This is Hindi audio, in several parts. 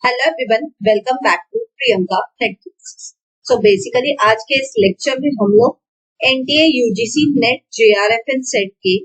Hello everyone, welcome back to Priyanka Netflix. So basically आज के इस लेक्चर में हम लोग NTA UGC NET JRF and SET के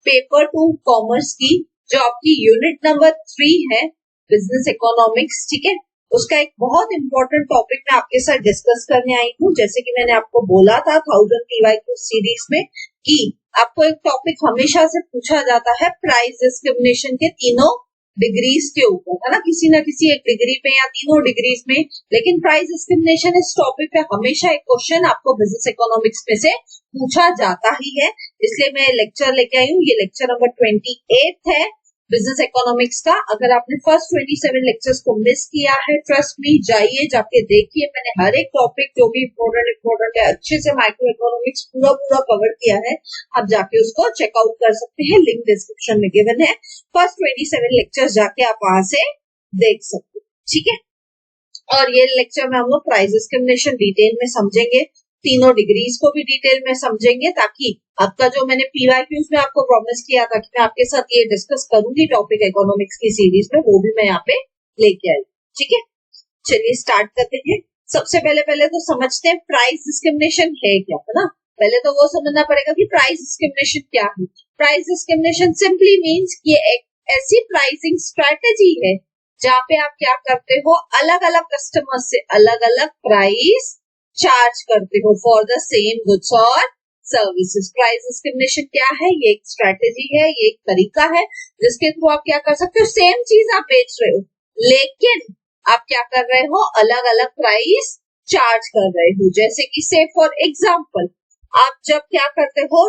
पेपर 2 कॉमर्स की जो आपकी यूनिट नंबर 3 है बिजनेस इकोनॉमिक्स, ठीक है, उसका एक बहुत इंपॉर्टेंट टॉपिक मैं आपके साथ डिस्कस करने आई हूँ। जैसे कि मैंने आपको बोला था 1000 पीवाईक्यू सीरीज में कि आपको एक टॉपिक हमेशा से पूछा जाता है प्राइस डिस्क्रिमिनेशन के तीनों डिग्रीज के ऊपर, है ना, किसी ना किसी एक डिग्री पे या तीनों डिग्रीज में। लेकिन प्राइस डिस्क्रिमिनेशन इस टॉपिक पे हमेशा एक क्वेश्चन आपको बिजनेस इकोनॉमिक्स में से पूछा जाता ही है, इसलिए मैं लेक्चर लेके आई हूँ। ये लेक्चर नंबर 28 है बिजनेस इकोनॉमिक्स का। अगर आपने फर्स्ट 27 लेक्चर्स को मिस किया है, ट्रस्ट मी, जाइए जाके देखिए। मैंने हर एक टॉपिक जो भी इम्पोर्टेंट है अच्छे से माइक्रो इकोनॉमिक्स पूरा कवर किया है। आप जाके उसको चेकआउट कर सकते हैं, लिंक डिस्क्रिप्शन में गिवन है। फर्स्ट 27 लेक्चर्स जाके आप वहां से देख सकते हैं, ठीक है। और ये लेक्चर में हम लोग प्राइस डिस्क्रिमिनेशन डिटेल में समझेंगे, तीनों डिग्रीज को भी डिटेल में समझेंगे, ताकि आपका जो मैंने पीवाईक्यूज में आपको प्रॉमिस किया था कि मैं आपके साथ ये डिस्कस करूंगी टॉपिक इकोनॉमिक्स की सीरीज में, वो भी मैं यहाँ पे लेके आई, ठीक है। चलिए स्टार्ट करते हैं। सबसे पहले तो समझते हैं प्राइस डिस्क्रिमिनेशन है क्या, है ना। पहले तो वो समझना पड़ेगा कि प्राइस डिस्क्रिमिनेशन क्या है। प्राइस डिस्क्रिमिनेशन सिंपली मीन्स कि एक ऐसी प्राइसिंग स्ट्रेटेजी है जहाँ पे आप क्या करते हो, अलग अलग कस्टमर से अलग अलग प्राइस चार्ज करते हो फॉर द सेम गुड्स और सर्विसेज। प्राइस डिस्क्रिमिनेशन क्या है? ये एक स्ट्रेटेजी है, ये एक तरीका है जिसके थ्रू आप क्या कर सकते हो, सेम चीज आप बेच रहे हो लेकिन आप क्या कर रहे हो, अलग अलग प्राइस चार्ज कर रहे हो। जैसे कि से फॉर एग्जाम्पल, आप जब क्या करते हो,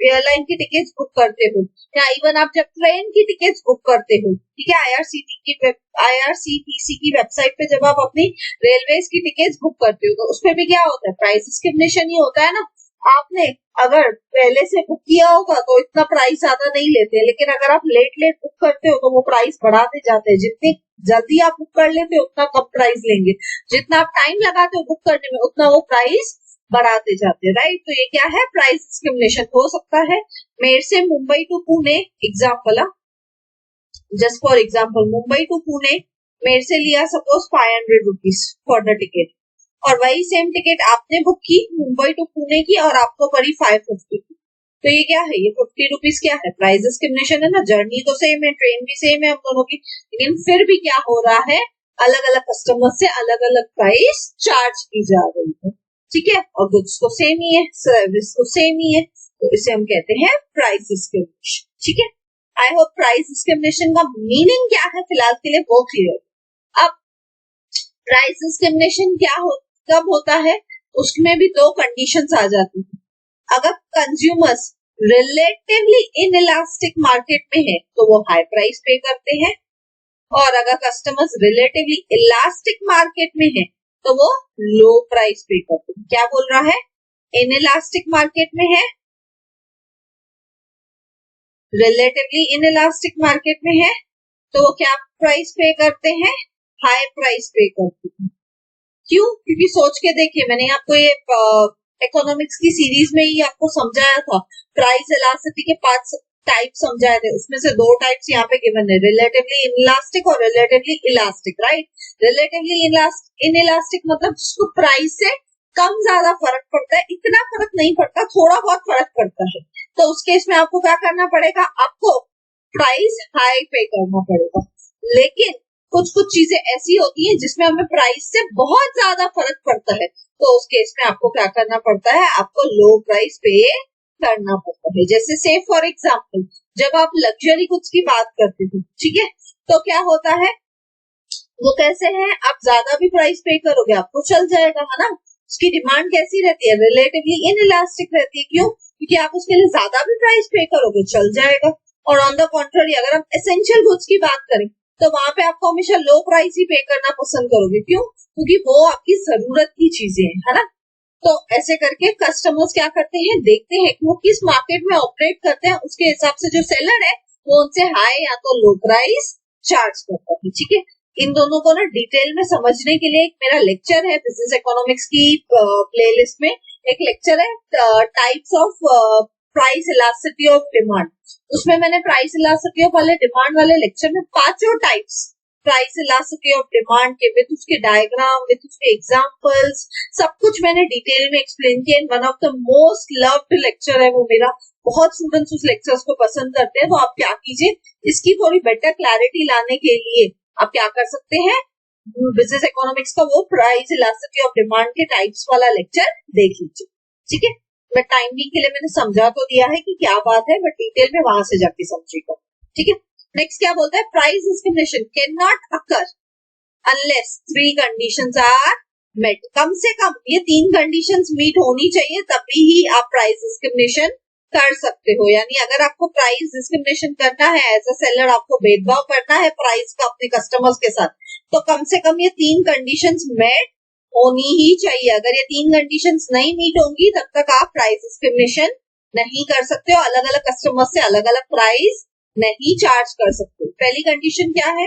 एयरलाइन की टिकट्स बुक करते हो, या इवन आप जब ट्रेन की टिकट्स बुक करते हो, ठीक है, आईआरसीटीसी की वेबसाइट पे जब आप अपनी रेलवेज की टिकट्स बुक करते हो तो उसमें भी क्या होता है, प्राइस डिस्क्रिमिनेशन ही होता है ना। आपने अगर पहले से बुक किया होगा तो इतना प्राइस ज्यादा नहीं लेते, लेकिन अगर आप लेट बुक करते हो तो वो प्राइस बढ़ाते जाते हैं। जितनी जल्दी आप बुक कर लेते हो उतना कम प्राइस लेंगे, जितना आप टाइम लगाते हो बुक करने में उतना वो प्राइस बढ़ाते जाते हैं, राइट। तो ये क्या है, प्राइस डिस्क्रिमिनेशन हो सकता है। मेरे से Mumbai to Pune example, just for example, Mumbai to Pune मेरे से लिया suppose 500 rupees for the ticket, और वही सेम टिकट आपने बुक की मुंबई टू पुणे की और आपको पड़ी 550 की। तो ये क्या है, ये 50 रुपीज क्या है, प्राइस डिस्क्रिमिनेशन है ना। जर्नी तो सेम है, ट्रेन भी सेम है हम दोनों की, लेकिन फिर भी क्या हो रहा है, अलग अलग कस्टमर से अलग अलग प्राइस चार्ज की जा रही है, ठीक है। और गुड्स तो सेम ही है, सर्विस तो सेम ही है, तो इसे हम कहते हैं प्राइस डिस्क्रिमिनेशन, ठीक है। आई होप प्राइस डिस्क्रिमिनेशन का मीनिंग क्या है फिलहाल के लिए वो क्लियर। अब प्राइस डिस्क्रिमिनेशन कब होता है, उसमें भी दो कंडीशंस आ जाती है। अगर कंज्यूमर्स रिलेटिवली इनइलास्टिक मार्केट में है तो वो हाई प्राइस पे करते हैं, और अगर कस्टमर्स रिलेटिवली इलास्टिक मार्केट में है तो वो लो प्राइस पे करते हैं। क्या बोल रहा है, इनइलास्टिक मार्केट में है, रिलेटिवली इनइलास्टिक मार्केट में है तो वो क्या प्राइस पे करते हैं, हाई प्राइस पे करते हैं। क्यों? क्योंकि सोच के देखिए, मैंने आपको ये इकोनॉमिक्स की सीरीज में ही आपको समझाया था, प्राइस इलास्टिसिटी के 5 टाइप समझाए थे, उसमें से 2 टाइप्स यहाँ पे गिवन है, रिलेटिवली इनइलास्टिक और relatively elastic, right. Relatively inelastic मतलब जिसको प्राइस से कम ज्यादा फर्क पड़ता है, इतना फर्क नहीं पड़ता, थोड़ा बहुत फर्क पड़ता है, तो उस केस में आपको क्या करना पड़ेगा, आपको प्राइस हाई पे करना पड़ेगा। लेकिन कुछ चीजें ऐसी होती हैं जिसमें हमें प्राइस से बहुत ज्यादा फर्क पड़ता है, तो उस केस में आपको क्या करना पड़ता है, आपको लो प्राइस पे करना पड़ता है। जैसे से फॉर एग्जाम्पल, जब आप लग्जरी गुड्स की बात करते हो, ठीक है, तो क्या होता है, वो कैसे है, आप ज्यादा भी प्राइस पे करोगे आपको चल जाएगा, है ना। उसकी डिमांड कैसी रहती है, रिलेटिवली इनइलास्टिक रहती है। क्यों? क्योंकि आप उसके लिए ज्यादा भी प्राइस पे करोगे चल जाएगा। और ऑन द कॉन्ट्ररी, अगर हम एसेंशियल गुड्स की बात करें तो वहां पे आपको हमेशा लो प्राइस ही पे करना पसंद करोगे। क्यों? क्योंकि वो आपकी जरूरत की चीजें हैं, है ना। तो ऐसे करके कस्टमर्स क्या करते हैं, देखते हैं कि वो किस मार्केट में ऑपरेट करते हैं, उसके हिसाब से जो सेलर है वो उनसे हाई या तो लो प्राइस चार्ज करता है, ठीक है। इन दोनों को ना डिटेल में समझने के लिए एक मेरा लेक्चर है बिजनेस इकोनॉमिक्स की प्लेलिस्ट में, एक लेक्चर है types of price elasticity of demand. उसमें मैंने प्राइस इलास्टिसिटी ऑफ वाले डिमांड वाले लेक्चर में 5 types price elasticity of demand के विद उसके डायग्राम, विद उसके एग्जांपल्स, सब कुछ मैंने डिटेल में एक्सप्लेन किया। One of the most loved lecture है वो मेरा, बहुत स्टूडेंट्स उस लेक्चर्स को पसंद करते हैं। तो आप क्या कीजिए, इसकी थोड़ी बेटर क्लैरिटी लाने के लिए आप क्या कर सकते हैं, बिजनेस इकोनॉमिक्स का वो प्राइस इलास्टिसिटी ऑफ डिमांड के टाइप्स वाला लेक्चर देख लीजिए, ठीक है। मैं टाइमिंग के लिए मैंने समझा तो दिया है कि क्या बात है, बट डिटेल में वहां से जाके समझिएगा, ठीक है। नेक्स्ट क्या बोलता है, price discrimination can not occur unless 3 conditions are met. कम से कम ये 3 कंडीशंस मीट होनी चाहिए, तभी ही आप प्राइस डिस्क्रिमिनेशन कर सकते हो। यानी अगर आपको प्राइस डिस्क्रिमिनेशन करना है, एज अ सेलर आपको भेदभाव करना है प्राइस का अपने कस्टमर्स के साथ, तो कम से कम ये 3 कंडीशंस मेट होनी ही चाहिए। अगर ये 3 कंडीशंस नहीं मीट होंगी तब तक आप प्राइस डिस्क्रिमिनेशन नहीं कर सकते हो, अलग अलग कस्टमर से अलग अलग प्राइस नहीं चार्ज कर सकते। पहली कंडीशन क्या है,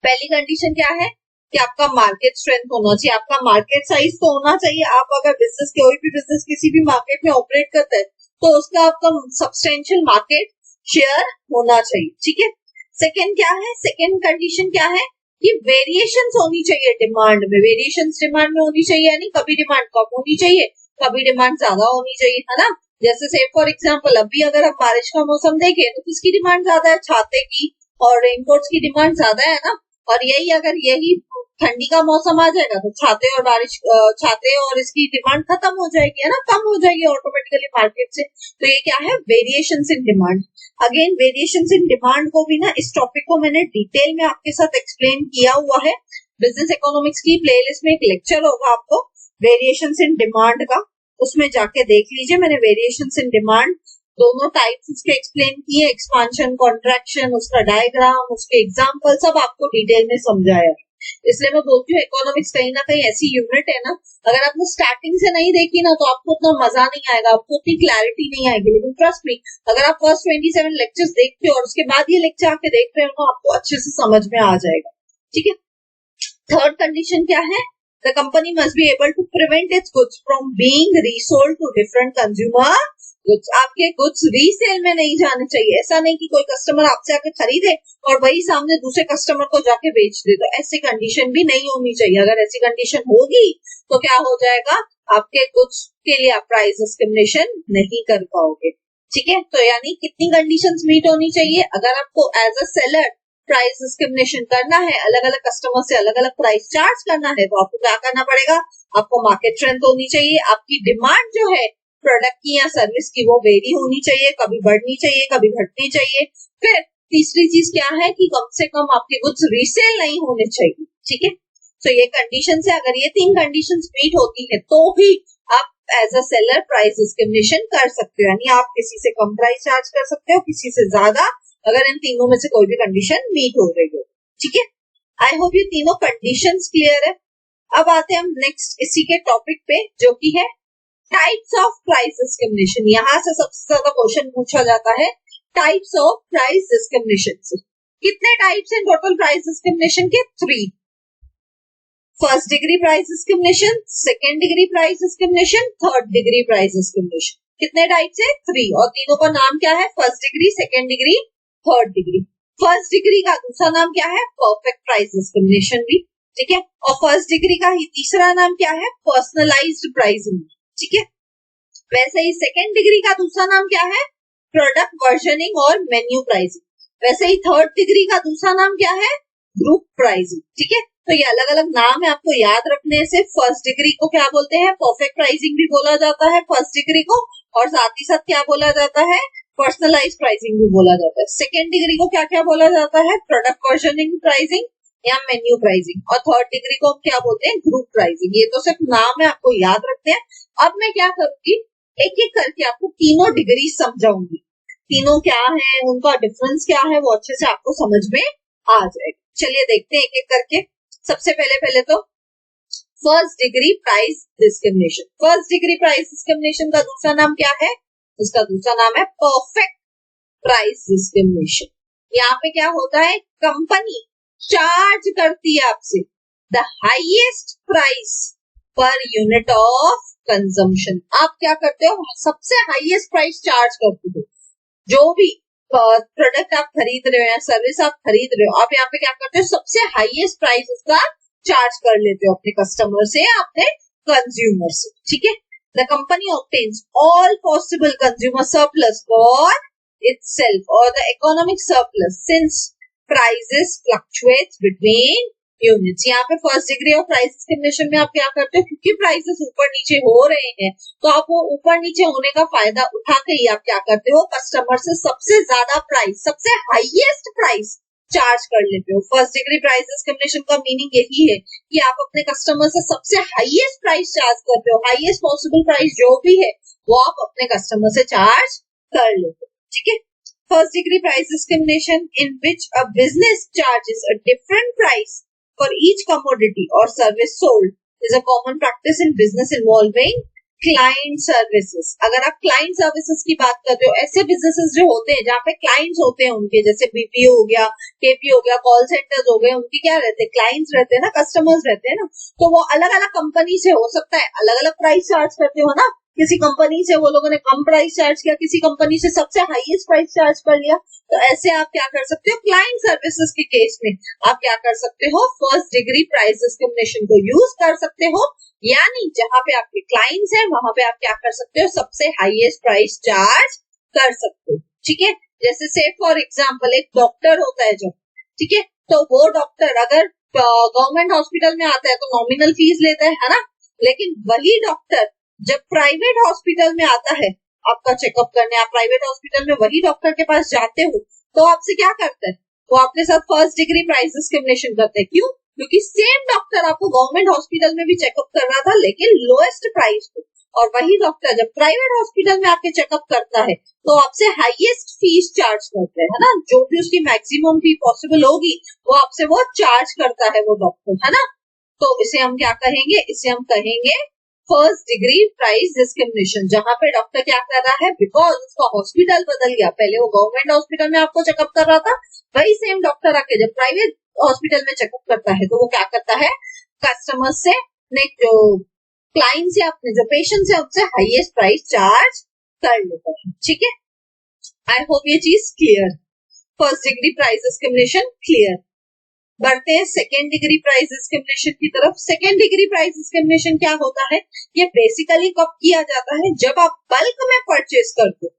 पहली कंडीशन क्या है कि आपका मार्केट स्ट्रेंथ होना चाहिए, आपका मार्केट साइज तो होना चाहिए। आप अगर बिजनेस, कोई भी बिजनेस किसी भी मार्केट में ऑपरेट करते हैं तो उसका आपका सब्सटेंशियल मार्केट शेयर होना चाहिए, ठीक है। सेकेंड क्या है, सेकेंड कंडीशन क्या है कि वेरिएशंस होनी चाहिए डिमांड में, वेरिएशंस डिमांड में होनी चाहिए, यानी कभी डिमांड कम होनी चाहिए, कभी डिमांड ज्यादा होनी चाहिए, है ना। जैसे से फॉर एग्जांपल अभी अगर हम बारिश का मौसम देखें तो किसकी डिमांड ज्यादा है, छाते की और रेनकोट्स की डिमांड ज्यादा है ना। और यही अगर यही ठंडी का मौसम आ जाएगा तो छाते और बारिश, छाते और इसकी डिमांड खत्म हो जाएगी, है ना, कम हो जाएगी ऑटोमेटिकली मार्केट से। तो ये क्या है, variations in demand. Again variations in demand को भी ना, इस टॉपिक को मैंने डिटेल में आपके साथ एक्सप्लेन किया हुआ है। बिजनेस इकोनॉमिक्स की प्लेलिस्ट में एक लेक्चर होगा आपको वेरिएशंस इन डिमांड का, उसमें जाके देख लीजिए। मैंने वेरिएशंस इन डिमांड दोनों टाइप्स उसके एक्सप्लेन किए, एक्सपांशन, कॉन्ट्रैक्शन, उसका डायग्राम, उसके एग्जांपल सब आपको डिटेल में समझाया। इसलिए मैं बोलती हूँ इकोनॉमिक्स कहीं ना कहीं ऐसी यूनिट है ना, अगर आपने स्टार्टिंग से नहीं देखी ना तो आपको उतना मजा नहीं आएगा, आपको उतनी क्लैरिटी नहीं आएगी। लेकिन ट्रस्ट मी, अगर आप फर्स्ट 27 लेक्चर्स देखते हो और उसके बाद ये लेक्चर आके देख रहे हो, आपको अच्छे से समझ में आ जाएगा, ठीक है। थर्ड कंडीशन क्या है, the company must be able to prevent its goods from being resold to different consumer goods. आपके गुड्स रीसेल में नहीं जाने चाहिए। ऐसा नहीं कि कोई कस्टमर आपसे आके खरीदे और वही सामने दूसरे कस्टमर को जाके बेच दे, तो ऐसी कंडीशन भी नहीं होनी चाहिए। अगर ऐसी कंडीशन होगी तो क्या हो जाएगा, आपके गुड्स के लिए आप प्राइस डिस्क्रिमिनेशन नहीं कर पाओगे, ठीक है। तो यानी कितनी कंडीशंस मीट होनी चाहिए, अगर आपको as a seller price discrimination करना है, अलग अलग कस्टमर से अलग अलग प्राइस चार्ज करना है, तो आपको क्या करना पड़ेगा, आपको मार्केट स्ट्रेंथ होनी चाहिए, आपकी डिमांड जो है प्रोडक्ट की या सर्विस की वो वेरी होनी चाहिए, कभी बढ़नी चाहिए कभी घटनी चाहिए। फिर तीसरी चीज क्या है कि कम से कम आपके गुड्स रीसेल नहीं होने चाहिए, ठीक है। तो ये कंडीशन है, अगर ये 3 कंडीशंस मीट होती है तो ही आप as a seller price discrimination कर सकते हो। यानी आप किसी से कम प्राइस चार्ज कर सकते हो, किसी से ज्यादा, अगर इन तीनों में से कोई भी कंडीशन मीट हो रही हो, ठीक है। आई होप ये तीनों कंडीशंस क्लियर है। अब आते हैं हम नेक्स्ट इसी के टॉपिक पे, जो कि है टाइप्स ऑफ प्राइस डिस्क्रिमिनेशन। यहाँ से सबसे ज्यादा क्वेश्चन पूछा जाता है टाइप्स ऑफ प्राइस डिस्क्रिमिनेशन से। कितने टाइप्स हैं टोटल प्राइस डिस्क्रिमिनेशन के? 3। First degree price discrimination, second degree price discrimination, third degree price discrimination. कितने टाइप्स है? 3। और तीनों का नाम क्या है? First degree, second degree, third degree. First degree का दूसरा नाम क्या है? परफेक्ट प्राइस डिस्क्रिमिनेशन भी, ठीक है। और फर्स्ट डिग्री का ही तीसरा नाम क्या है? पर्सनलाइज्ड प्राइसिंग, ठीक है। वैसे ही सेकेंड डिग्री का दूसरा नाम क्या है? प्रोडक्ट वर्जनिंग और मेन्यू प्राइसिंग। वैसे ही थर्ड डिग्री का दूसरा नाम क्या है? ग्रुप प्राइसिंग, ठीक है। तो ये अलग अलग नाम है, आपको याद रखने से। फर्स्ट डिग्री को क्या बोलते हैं? परफेक्ट प्राइसिंग भी बोला जाता है फर्स्ट डिग्री को, और साथ ही साथ क्या बोला जाता है? पर्सनलाइज प्राइसिंग भी बोला जाता है। सेकेंड डिग्री को क्या क्या बोला जाता है? प्रोडक्ट वर्जनिंग प्राइसिंग या मेन्यू प्राइसिंग। और थर्ड डिग्री को क्या बोलते हैं? Group pricing. ये तो सिर्फ नाम है, आपको याद रखते हैं। अब मैं क्या करूंगी, एक एक करके आपको तीनों डिग्री समझाऊंगी, तीनों क्या है, उनका डिफरेंस क्या है, वो अच्छे से आपको समझ में आ जाएगा। चलिए देखते हैं एक एक करके। सबसे पहले तो first degree price discrimination. First degree price discrimination का दूसरा नाम क्या है? इसका दूसरा नाम है परफेक्ट प्राइस डिस्क्रिमिनेशन। यहाँ पे क्या होता है, कंपनी चार्ज करती है आपसे the highest price per unit of consumption. आप क्या करते हो, सबसे हाईएस्ट प्राइस चार्ज करते हो। जो भी प्रोडक्ट आप खरीद रहे हो या सर्विस आप खरीद रहे हो, आप यहाँ पे क्या करते हो, सबसे हाईएस्ट प्राइस उसका चार्ज कर लेते हो अपने कस्टमर से, अपने कंज्यूमर से, ठीक है। The company obtains all possible consumer surplus for itself or the economic surplus since prices fluctuates between units. यहाँ पे first degree of price discrimination में आप क्या करते हो, क्योंकि प्राइसेस ऊपर नीचे हो रहे हैं तो आप वो ऊपर नीचे होने का फायदा उठा के ही आप क्या करते हो, कस्टमर से सबसे ज्यादा प्राइस, सबसे हाईएस्ट प्राइस चार्ज कर लेते हो। फर्स्ट डिग्री प्राइस डिस्क्रिमिनेशन का मीनिंग यही है कि आप अपने कस्टमर से सबसे हाईएस्ट प्राइस चार्ज करते हो, हाईएस्ट पॉसिबल प्राइस जो भी है वो आप अपने कस्टमर से चार्ज कर लेते हो, ठीक है। First degree price discrimination in which a business charges a different price for each commodity or service sold is a common practice in business involving client services। अगर आप client services की बात करते हो, ऐसे businesses जो होते हैं जहाँ पे clients होते हैं उनके, जैसे BPO हो गया, KP हो गया, call centers हो गए, उनके क्या रहते हैं, clients रहते हैं ना, customers रहते हैं ना, तो वो अलग अलग कंपनी से हो सकता है अलग अलग प्राइस चार्ज करते हो ना। किसी कंपनी से वो लोगों ने कम प्राइस चार्ज किया, किसी कंपनी से सबसे हाईएस्ट प्राइस चार्ज कर लिया, तो ऐसे आप क्या कर सकते हो, क्लाइंट सर्विसेज के केस में आप क्या कर सकते हो, फर्स्ट डिग्री प्राइस डिस्क्रिमिनेशन को यूज कर सकते हो, यानी जहां पे आपके क्लाइंट्स हैं वहां पे आप क्या कर सकते हो, सबसे हाईएस्ट प्राइस चार्ज कर सकते हो, ठीक है। जैसे से फॉर एग्जाम्पल एक डॉक्टर होता है जो, ठीक है, तो वो डॉक्टर अगर गवर्नमेंट हॉस्पिटल में आता है तो नॉमिनल फीस लेता है ना, लेकिन वही डॉक्टर जब प्राइवेट हॉस्पिटल में आता है आपका चेकअप करने, आप प्राइवेट हॉस्पिटल में वही डॉक्टर के पास जाते हो तो आपसे क्या करता है, वो आपके साथ फर्स्ट डिग्री प्राइस डिस्क्रिमिनेशन करते हैं। क्यों? क्योंकि सेम डॉक्टर आपको गवर्नमेंट हॉस्पिटल में भी चेकअप कर रहा था लेकिन लोएस्ट प्राइस पे, और वही डॉक्टर जब प्राइवेट हॉस्पिटल में आके चेकअप करता है तो आपसे हाईएस्ट फीस चार्ज करते हैं, है ना, जो भी उसकी मैक्सिमम फी पॉसिबल होगी वो आपसे वो चार्ज करता है वो डॉक्टर, है ना। तो इसे हम क्या कहेंगे, इसे हम कहेंगे फर्स्ट डिग्री प्राइस डिस्क्रिमिनेशन, जहां पे डॉक्टर क्या कर रहा है, बिकॉज उसका हॉस्पिटल बदल गया, पहले वो गवर्नमेंट हॉस्पिटल में आपको चेकअप कर रहा था, वही सेम डॉक्टर आके जब प्राइवेट हॉस्पिटल में चेकअप करता है तो वो क्या करता है, कस्टमर से जो क्लाइंट्स या अपने जो पेशेंट्स है उनसे हाईएस्ट प्राइस चार्ज कर लेता है, ठीक है। आई होप ये चीज clear, first degree price discrimination clear. बढ़ते हैं सेकेंड डिग्री प्राइस डिस्क्रिमिनेशन की तरफ। सेकेंड डिग्री प्राइस डिस्क्रिमिनेशन क्या होता है, ये बेसिकली कब किया जाता है, जब आप बल्क में परचेज करते हो,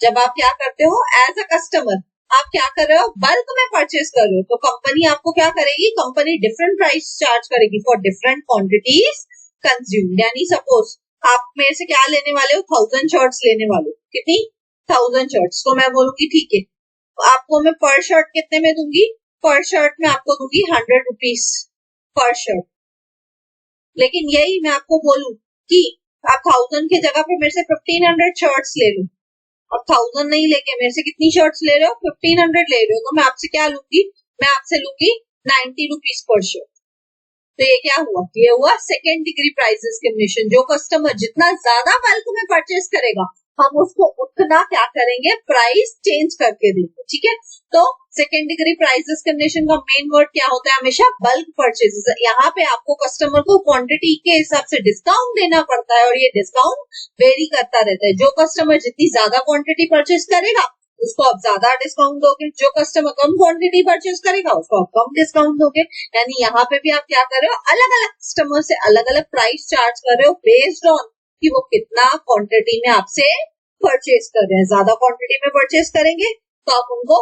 जब आप क्या करते हो एज अ कस्टमर, आप क्या कर रहे हो, बल्क में परचेज कर रहे हो, तो कंपनी आपको क्या करेगी, कंपनी डिफरेंट प्राइस चार्ज करेगी फॉर डिफरेंट क्वांटिटीज कंज्यूम्ड। यानी सपोज आप मेरे से क्या लेने वाले हो, 1000 शर्ट्स लेने वाले हो, कितनी, 1000 शर्ट्स, तो मैं बोलूंगी ठीक है, आपको मैं पर शर्ट कितने में दूंगी, पर शर्ट में आपको दूंगी 100 रुपीज पर शर्ट। लेकिन यही मैं आपको बोलूं कि आप 1000 की जगह पे मेरे से 1500 शर्ट्स ले लो, अब 1000 नहीं लेके मेरे से कितनी शर्ट्स ले रहे हो, 1500 ले रहे हो, तो मैं आपसे क्या लूंगी, मैं आपसे लूंगी 90 रुपीज पर शर्ट। तो ये क्या हुआ, ये हुआ सेकेंड डिग्री प्राइस डिस्क्रिमिनेशन। जो कस्टमर जितना ज्यादा बल्क में परचेज करेगा हम उसको उतना क्या करेंगे, प्राइस चेंज करके देंगे, ठीक है। तो सेकेंड डिग्री प्राइस डिस्क्रिमिनेशन का मेन वर्ड क्या होता है, हमेशा बल्क परचेजेस। यहाँ पे आपको कस्टमर को क्वांटिटी के हिसाब से डिस्काउंट देना पड़ता है और ये डिस्काउंट वेरी करता रहता है। जो कस्टमर जितनी ज्यादा क्वांटिटी परचेज करेगा उसको आप ज्यादा डिस्काउंट दोगे, जो कस्टमर कम क्वांटिटी परचेज करेगा उसको आप कम डिस्काउंट दोगे। यानी यहाँ पे भी आप क्या कर रहे हो, अलग अलग कस्टमर से अलग अलग प्राइस चार्ज कर रहे हो बेस्ड ऑन कि वो कितना क्वांटिटी में आपसे परचेज कर रहे हैं। ज्यादा क्वांटिटी में परचेज करेंगे तो आप उनको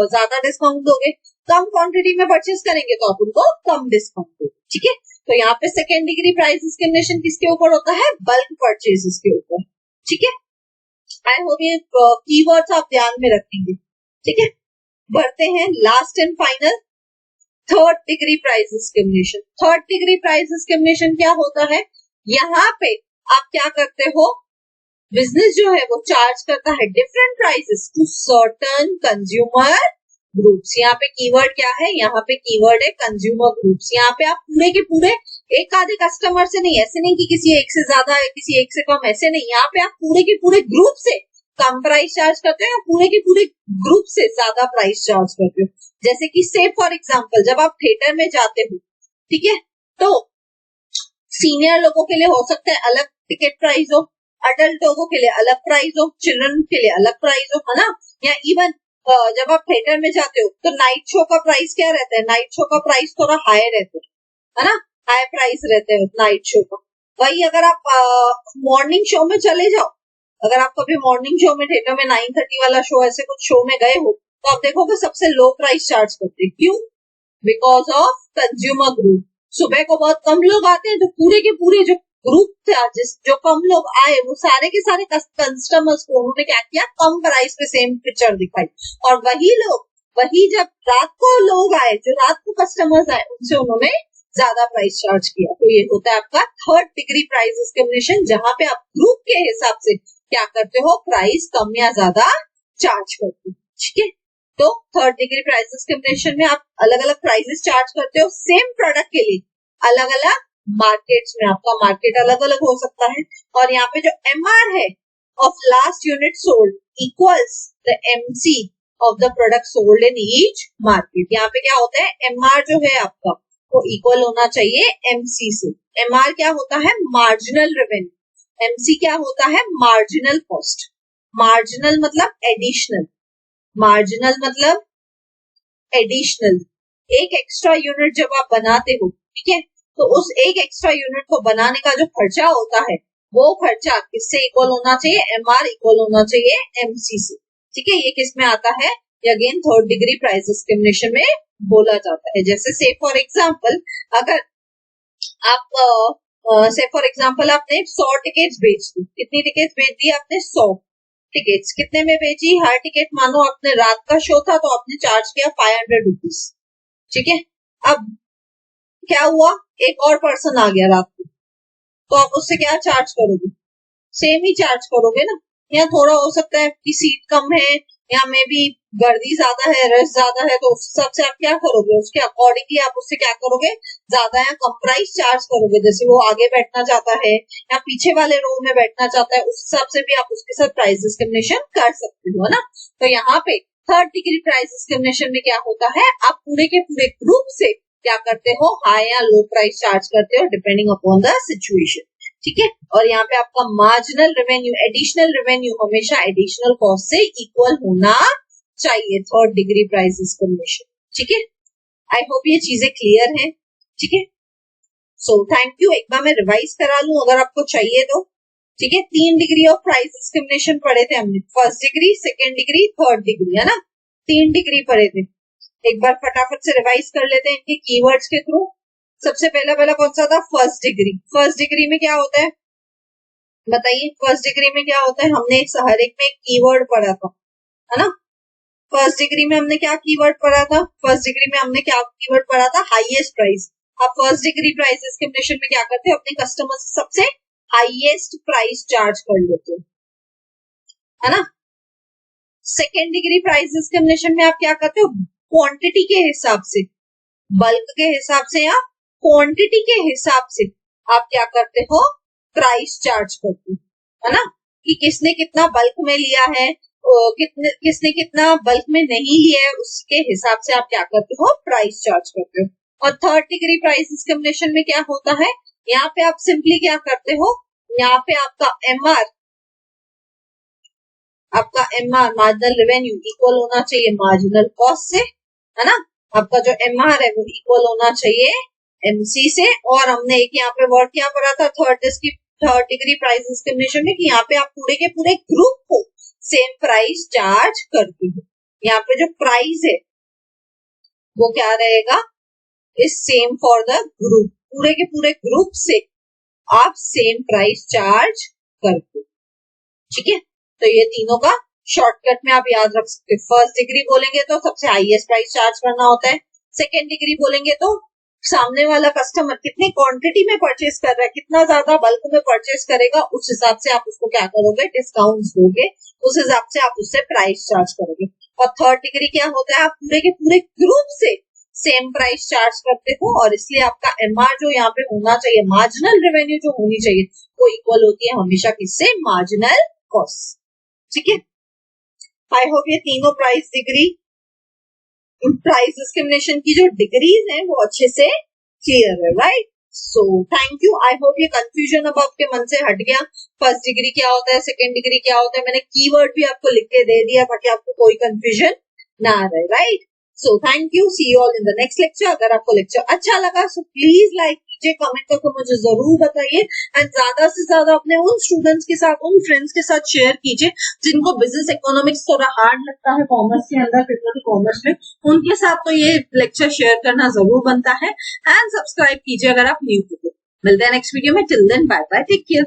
ज्यादा डिस्काउंट दोगे, कम क्वांटिटी में परचेज करेंगे तो आप उनको कम डिस्काउंट दोगे, ठीक है। तो यहाँ पे सेकेंड डिग्री प्राइस डिस्क्रिमिनेशन किसके ऊपर होता है, बल्क परचेजेस के ऊपर, ठीक है। आई होप ये कीवर्ड्स आप ध्यान में रखेंगे, ठीक है। बढ़ते हैं last and final third degree price discrimination. Third degree price discrimination क्या होता है, यहाँ पे आप क्या करते हो, बिजनेस जो है वो चार्ज करता है different prices to certain consumer groups. यहाँ पे कीवर्ड क्या है, यहाँ पे कीवर्ड है कंज्यूमर ग्रुप्स। यहाँ पे आप पूरे के पूरे एक आधे कस्टमर से नहीं, ऐसे नहीं कि किसी एक से ज्यादा है किसी एक से कम, ऐसे नहीं, यहाँ पे आप पूरे के पूरे ग्रुप से कम प्राइस चार्ज करते हो या पूरे के पूरे ग्रुप से ज्यादा प्राइस चार्ज करते हो। जैसे कि से फॉर एग्जाम्पल जब आप थिएटर में जाते हो, ठीक है, तो सीनियर लोगों के लिए हो सकता है अलग टिकट प्राइस हो, अडल्टों के लिए अलग प्राइस हो, चिल्ड्रन के लिए अलग प्राइस हो, है ना। या इवन जब आप थिएटर में जाते हो तो नाइट शो का प्राइस क्या रहता है, नाइट शो का प्राइस थोड़ा हाई रहता है ना, हाई प्राइस रहते हैं नाइट शो का। वही अगर आप मॉर्निंग शो में चले जाओ, अगर आप कभी मॉर्निंग शो में थिएटर में 9:30 वाला शो ऐसे कुछ शो में गए हो तो आप देखोगे सबसे लो प्राइस चार्ज करते हैं। क्यों? Because of consumer group. सुबह को बहुत कम लोग आते हैं तो पूरे के पूरे जो ग्रुप था, जिस जो कम लोग आए वो सारे के सारे कस्टमर्स को उन्होंने क्या किया, कम प्राइस पे सेम पिक्चर दिखाई। और वही जब रात को लोग आए, जो रात को कस्टमर्स आए, उनसे उन्होंने ज्यादा प्राइस चार्ज किया। तो ये होता है आपका थर्ड डिग्री प्राइस डिस्क्रिमिनेशन, जहां पे आप ग्रुप के हिसाब से क्या करते हो, प्राइस कम या ज्यादा चार्ज करते हो। ठीक है, तो थर्ड डिग्री प्राइस डिस्क्रिमिनेशन में आप अलग अलग प्राइसेस चार्ज करते हो सेम प्रोडक्ट के लिए, अलग अलग मार्केट्स में आपका मार्केट अलग अलग हो सकता है। और यहाँ पे जो एमआर है of last unit sold equals the MC of the product sold in each market. यहाँ पे क्या होता है, एमआर जो है आपका वो इक्वल होना चाहिए एमसी से। एमआर क्या होता है, मार्जिनल रेवेन्यू, एमसी क्या होता है, मार्जिनल कॉस्ट। मार्जिनल मतलब एडिशनल, मार्जिनल मतलब एडिशनल। एक एक्स्ट्रा यूनिट जब आप बनाते हो, ठीक है, तो उस एक एक्स्ट्रा यूनिट को बनाने का जो खर्चा होता है वो खर्चा किससे इक्वल होना चाहिए, एमआर इक्वल होना चाहिए एमसी से। ठीक है, ये किस में आता है, ये again third degree price discrimination में बोला जाता है। जैसे से फॉर एग्जांपल, अगर आप से फॉर एग्जांपल आपने 100 टिकट्स बेच दी, कितनी टिकट्स बेच दी आपने, 100 टिकट्स। कितने में बेची, हर टिकट मानो आपने रात का शो था तो आपने चार्ज किया 500 रुपीज। ठीक है, अब क्या हुआ, एक और पर्सन आ गया रात को, तो आप उससे क्या चार्ज करोगे, सेम ही चार्ज करोगे ना। या थोड़ा हो सकता है कि सीट कम है या मे भी गर्दी ज्यादा है, रश ज्यादा है, तो उस हिसाब से आप क्या करोगे, उसके अकॉर्डिंगली आप उससे क्या करोगे, ज्यादा या कम प्राइस चार्ज करोगे। जैसे वो आगे बैठना चाहता है या पीछे वाले रो में बैठना चाहता है, उस हिसाब से भी आप उसके साथ प्राइस डिस्क्रिमिनेशन कर सकते हो, है ना। तो यहाँ पे थर्ड डिग्री प्राइस डिस्क्रिमिनेशन में क्या होता है, आप पूरे के पूरे ग्रुप से क्या करते हो, हाई या लो प्राइस चार्ज करते हो डिपेंडिंग अपॉन द सिचुएशन। ठीक है, और यहाँ पे आपका मार्जिनल रेवेन्यू, एडिशनल रेवेन्यू हमेशा एडिशनल कॉस्ट से इक्वल होना चाहिए, थर्ड डिग्री प्राइस डिस्क्रिमिनेशन। ठीक है, आई होप ये चीजें क्लियर हैं। ठीक है, सो थैंक यू। एक बार मैं रिवाइज करा लूं अगर आपको चाहिए तो। ठीक है, 3 डिग्री ऑफ प्राइस डिस्क्रिमिनेशन पढ़े थे हमने, first degree, second degree, third degree, है ना, 3 डिग्री पढ़े थे। एक बार फटाफट से रिवाइज कर लेते हैं इनके कीवर्ड्स के थ्रू। सबसे पहला कौन सा था, फर्स्ट डिग्री। फर्स्ट डिग्री में क्या होता है बताइए, फर्स्ट डिग्री में क्या होता है, हमने हर एक में एक कीवर्ड पढ़ा था, है ना। फर्स्ट डिग्री में हमने क्या कीवर्ड पढ़ा था, फर्स्ट डिग्री में हमने क्या कीवर्ड पढ़ा था, हाईएस्ट प्राइस। आप फर्स्ट डिग्री प्राइस डिस्क्रिमिनेशन में क्या करते हो, अपने कस्टमर से सबसे हाईएस्ट प्राइस चार्ज कर लेते हो, है ना। सेकेंड डिग्री प्राइस डिस्क्रिमिनेशन में आप क्या करते हो, क्वांटिटी के हिसाब से, बल्क के हिसाब से या क्वांटिटी के हिसाब से आप क्या करते हो, प्राइस चार्ज करते हो, है ना, कि किसने कितना बल्क में लिया है, किसने कितना बल्क में नहीं लिया है, उसके हिसाब से आप क्या करते हो, प्राइस चार्ज करते हो। और थर्ड डिग्री प्राइस डिस्क्रिमिनेशन में क्या होता है, यहाँ पे आप सिंपली क्या करते हो, यहाँ पे आपका एमआर मार्जिनल रेवेन्यू इक्वल होना चाहिए मार्जिनल कॉस्ट से, है ना। आपका जो एमआर है वो इक्वल होना चाहिए एमसी से। और हमने एक यहाँ पे वर्ड क्या पढ़ा था थर्ड डिग्री प्राइस डिस्क्रिमिनेशन में, कि यहाँ पे आप पूरे के पूरे ग्रुप को सेम प्राइस चार्ज करते हो। यहाँ पे जो प्राइस है वो क्या रहेगा, is same for the group, पूरे के पूरे ग्रुप से आप सेम प्राइस चार्ज करते हो। ठीक है, तो ये तीनों का शॉर्टकट में आप याद रख सकते हो। फर्स्ट डिग्री बोलेंगे तो सबसे हाईएस्ट प्राइस चार्ज करना होता है, सेकेंड डिग्री बोलेंगे तो सामने वाला कस्टमर कितनी क्वांटिटी में परचेस कर रहा है, कितना ज्यादा बल्क में परचेस करेगा, उस हिसाब से आप उसको क्या करोगे, डिस्काउंट दोगे, उस हिसाब से आप उससे प्राइस चार्ज करोगे। और थर्ड डिग्री क्या होता है, आप पूरे के पूरे ग्रुप से सेम प्राइस चार्ज करते हो, और इसलिए आपका एमआर जो यहाँ पे होना चाहिए, मार्जिनल रेवेन्यू जो होनी चाहिए, वो इक्वल होती है हमेशा किससे, मार्जिनल कॉस्ट। ठीक है, आई होप ये तीनों प्राइस डिस्क्रिमिनेशन की जो डिग्रीज हैं वो अच्छे से क्लियर है, right. So thank you. I hope ये कंफ्यूजन अब आपके मन से हट गया। फर्स्ट डिग्री क्या होता है, सेकेंड डिग्री क्या होता है, मैंने कीवर्ड भी आपको लिख के दे दिया ताकि आपको कोई कंफ्यूजन ना रहे, right. So thank you, see you all in the next lecture. अगर आपको लेक्चर अच्छा लगा सो प्लीज लाइक कीजिए, कमेंट करके मुझे जरूर बताइए एंड ज्यादा से ज्यादा अपने उन स्टूडेंट्स के साथ, उन फ्रेंड्स के साथ शेयर कीजिए जिनको बिजनेस इकोनॉमिक्स थोड़ा हार्ड लगता है कॉमर्स के अंदर, फिर कॉमर्स में, उनके साथ तो ये लेक्चर शेयर करना जरूर बनता है। एंड सब्सक्राइब कीजिए अगर आप न्यू हो। मिलते हैं नेक्स्ट वीडियो में। Till then bye bye, take care.